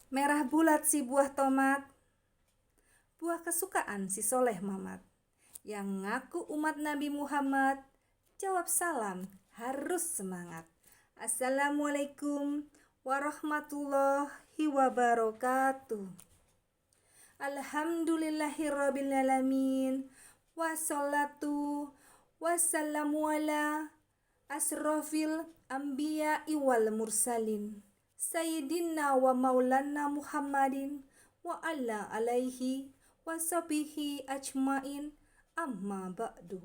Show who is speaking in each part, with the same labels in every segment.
Speaker 1: Merah bulat si buah tomat, buah kesukaan si Soleh Mamat. Yang ngaku umat Nabi Muhammad, jawab salam, harus semangat. Assalamualaikum warahmatullahi wabarakatuh. Alhamdulillahirrabbilalamin. Wassalatu wassalamu ala asrofil anbiya'i wal mursalin Sayyidina wa maulana Muhammadin wa ala alaihi wa sahbihi ajmain, amma ba'du.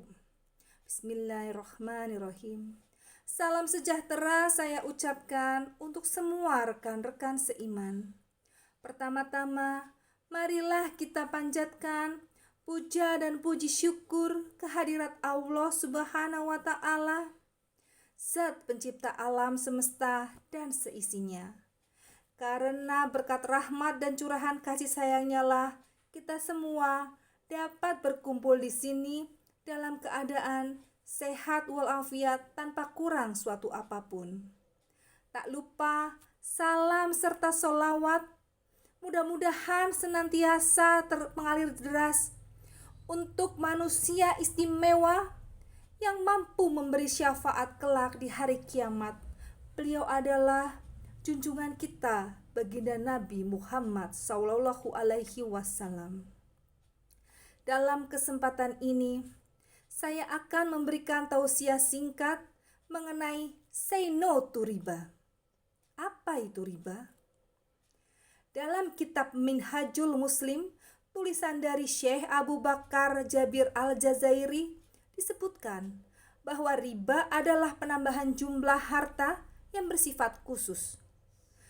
Speaker 1: Bismillahirrahmanirrahim. Salam sejahtera saya ucapkan untuk semua rekan-rekan seiman. Pertama-tama, marilah kita panjatkan puja dan puji syukur kehadirat Allah Subhanahu wa Ta'ala, Zat pencipta alam semesta dan seisinya. Karena berkat rahmat dan curahan kasih sayangnya lah kita semua dapat berkumpul di sini dalam keadaan sehat walafiat tanpa kurang suatu apapun. Tak lupa salam serta solawat mudah-mudahan senantiasa mengalir deras untuk manusia istimewa yang mampu memberi syafaat kelak di hari kiamat. Beliau adalah junjungan kita, baginda Nabi Muhammad sallallahu alaihi wasallam. Dalam kesempatan ini, saya akan memberikan tausiah singkat mengenai say no to riba. Apa itu riba? Dalam kitab Minhajul Muslim, tulisan dari Syekh Abu Bakar Jabir Al-Jazairi, disebutkan bahwa riba adalah penambahan jumlah harta yang bersifat khusus.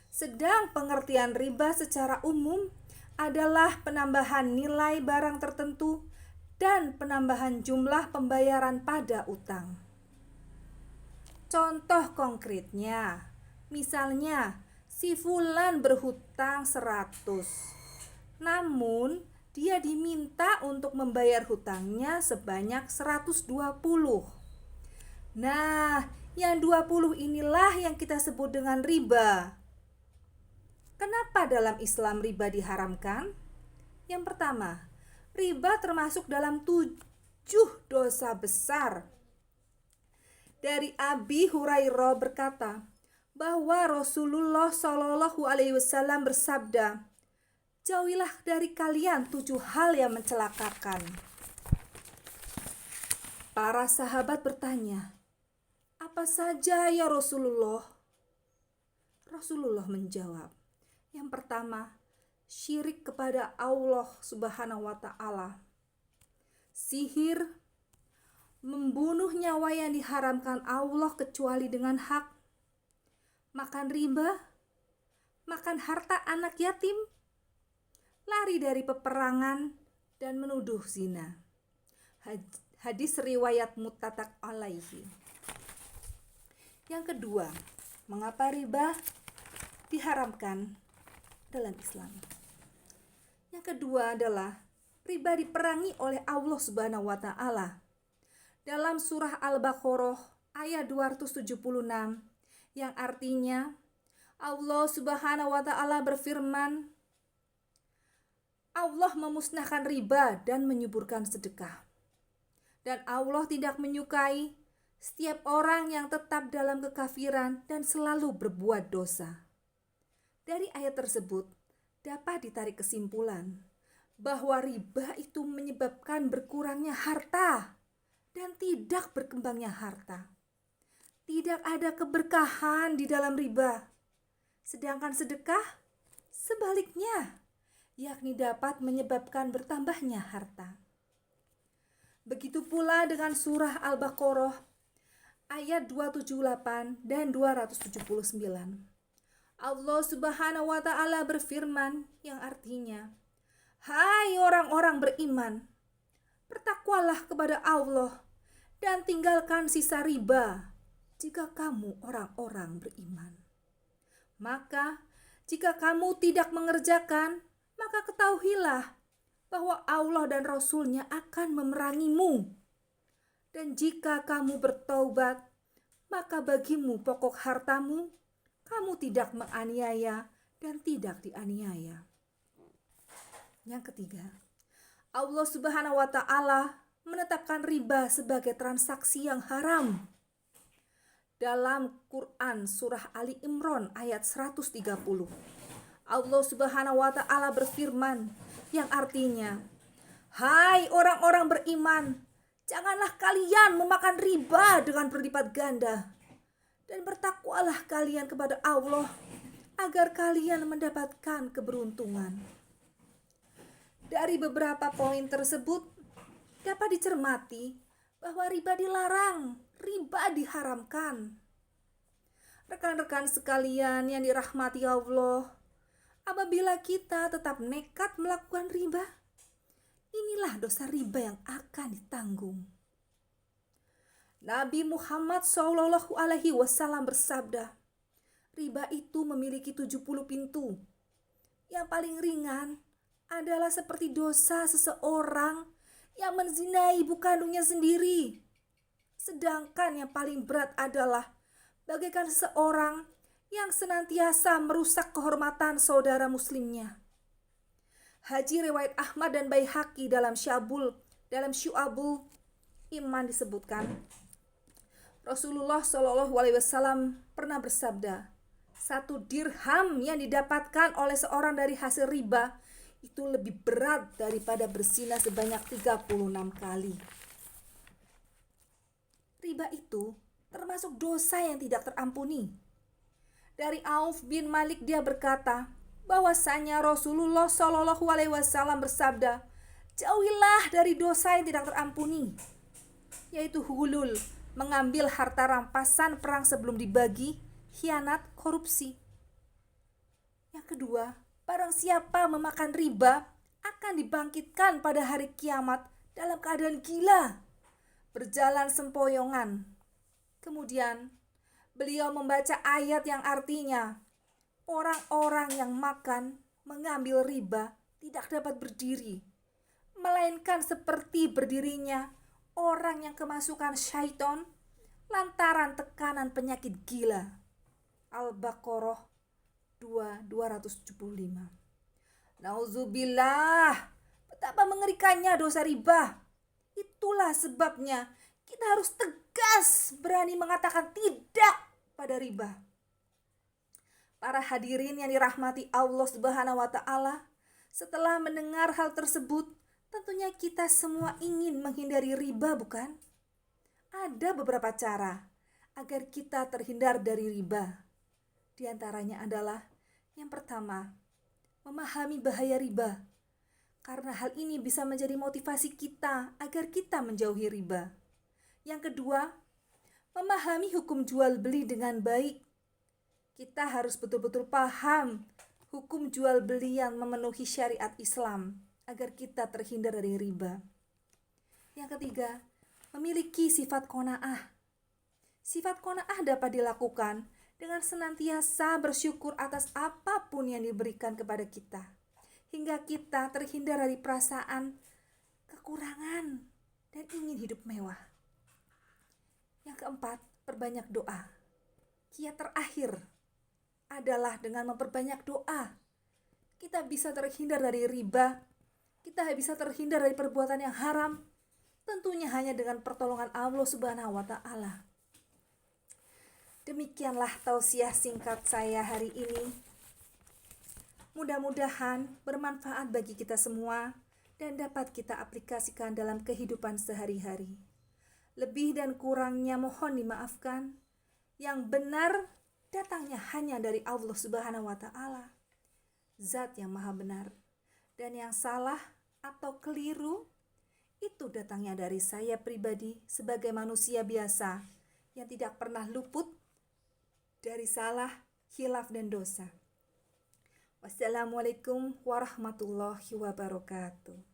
Speaker 1: Sedang pengertian riba secara umum adalah penambahan nilai barang tertentu dan penambahan jumlah pembayaran pada utang. Contoh konkretnya, misalnya si fulan berhutang 100, namun dia diminta untuk membayar hutangnya sebanyak 120. Nah, yang 20 inilah yang kita sebut dengan riba. Kenapa dalam Islam riba diharamkan? Yang pertama, riba termasuk dalam 7 dosa besar. Dari Abi Hurairah berkata bahwa Rasulullah Shallallahu alaihi wasallam bersabda, jauhilah dari kalian 7 hal yang mencelakakan. Para sahabat bertanya, apa saja ya Rasulullah? Rasulullah menjawab, yang pertama, syirik kepada Allah Subhanahu wa Ta'ala, sihir, membunuh nyawa yang diharamkan Allah kecuali dengan hak, makan riba, makan harta anak yatim, lari dari peperangan, dan menuduh zina. Hadis riwayat muttafaq alaihi. Yang kedua, mengapa riba diharamkan dalam Islam? Yang kedua adalah riba diperangi oleh Allah Subhanahu wa Ta'ala. Dalam surah Al-Baqarah ayat 276 yang artinya Allah Subhanahu wa Ta'ala berfirman, Allah memusnahkan riba dan menyuburkan sedekah. Dan Allah tidak menyukai setiap orang yang tetap dalam kekafiran dan selalu berbuat dosa. Dari ayat tersebut dapat ditarik kesimpulan bahwa riba itu menyebabkan berkurangnya harta dan tidak berkembangnya harta. Tidak ada keberkahan di dalam riba. Sedangkan sedekah sebaliknya, yakni dapat menyebabkan bertambahnya harta. Begitu pula dengan surah Al-Baqarah ayat 278 dan 279. Allah Subhanahu wa Ta'ala berfirman yang artinya, hai orang-orang beriman, bertakwalah kepada Allah dan tinggalkan sisa riba jika kamu orang-orang beriman. Maka jika kamu tidak mengerjakan, maka ketahuilah bahwa Allah dan Rasul-Nya akan memerangimu. Dan jika kamu bertaubat, maka bagimu pokok hartamu, kamu tidak menganiaya dan tidak dianiaya. Yang ketiga, Allah Subhanahu wa Ta'ala menetapkan riba sebagai transaksi yang haram. Dalam Quran surah Ali Imran ayat 130, Allah Subhanahu wa Ta'ala berfirman yang artinya, "Hai orang-orang beriman, janganlah kalian memakan riba dengan berlipat ganda, dan bertakwalah kalian kepada Allah agar kalian mendapatkan keberuntungan." Dari beberapa poin tersebut dapat dicermati bahwa riba dilarang, riba diharamkan. Rekan-rekan sekalian yang dirahmati Allah, apabila kita tetap nekat melakukan riba, inilah dosa riba yang akan ditanggung. Nabi Muhammad SAW bersabda, riba itu memiliki 70 pintu. Yang paling ringan adalah seperti dosa seseorang yang menzinai ibu kandungnya sendiri. Sedangkan yang paling berat adalah bagaikan seseorang yang senantiasa merusak kehormatan saudara muslimnya. Haji riwayat Ahmad dan Baihaqi dalam Syu'abul Iman disebutkan, Rasulullah SAW pernah bersabda, 1 dirham yang didapatkan oleh seorang dari hasil riba itu lebih berat daripada berzina sebanyak 36 kali. Riba itu termasuk dosa yang tidak terampuni. Dari Auf bin Malik dia berkata bahwasanya Rasulullah SAW bersabda, jauhilah dari dosa yang tidak terampuni, yaitu hulul, mengambil harta rampasan perang sebelum dibagi, khianat, korupsi. Yang kedua, barang siapa memakan riba akan dibangkitkan pada hari kiamat dalam keadaan gila, berjalan sempoyongan. Kemudian beliau membaca ayat yang artinya, orang-orang yang makan mengambil riba tidak dapat berdiri, melainkan seperti berdirinya orang yang kemasukan syaitan lantaran tekanan penyakit gila. Al-Baqarah 275. Nauzubillah, betapa mengerikannya dosa riba. Itulah sebabnya kita harus tegas berani mengatakan tidak pada riba. Para hadirin yang dirahmati Allah Subhanahu wa Ta'ala, setelah mendengar hal tersebut, tentunya kita semua ingin menghindari riba, bukan? Ada beberapa cara agar kita terhindar dari riba. Di antaranya adalah yang pertama, memahami bahaya riba. Karena hal ini bisa menjadi motivasi kita agar kita menjauhi riba. Yang kedua, memahami hukum jual beli dengan baik. Kita harus betul-betul paham hukum jual beli yang memenuhi syariat Islam agar kita terhindar dari riba. Yang ketiga, memiliki sifat qanaah. Sifat qanaah dapat dilakukan dengan senantiasa bersyukur atas apapun yang diberikan kepada kita, hingga kita terhindar dari perasaan kekurangan dan ingin hidup mewah. Yang keempat, perbanyak doa. Kiat terakhir adalah dengan memperbanyak doa. Kita bisa terhindar dari riba, kita bisa terhindar dari perbuatan yang haram, tentunya hanya dengan pertolongan Allah Subhanahu wa Ta'ala. Demikianlah tausiah singkat saya hari ini. Mudah-mudahan bermanfaat bagi kita semua dan dapat kita aplikasikan dalam kehidupan sehari-hari. Lebih dan kurangnya mohon dimaafkan. Yang benar datangnya hanya dari Allah Subhanahu wa Ta'ala, Zat yang Maha Benar. Dan yang salah atau keliru itu datangnya dari saya pribadi sebagai manusia biasa yang tidak pernah luput dari salah, khilaf dan dosa. Wassalamualaikum warahmatullahi wabarakatuh.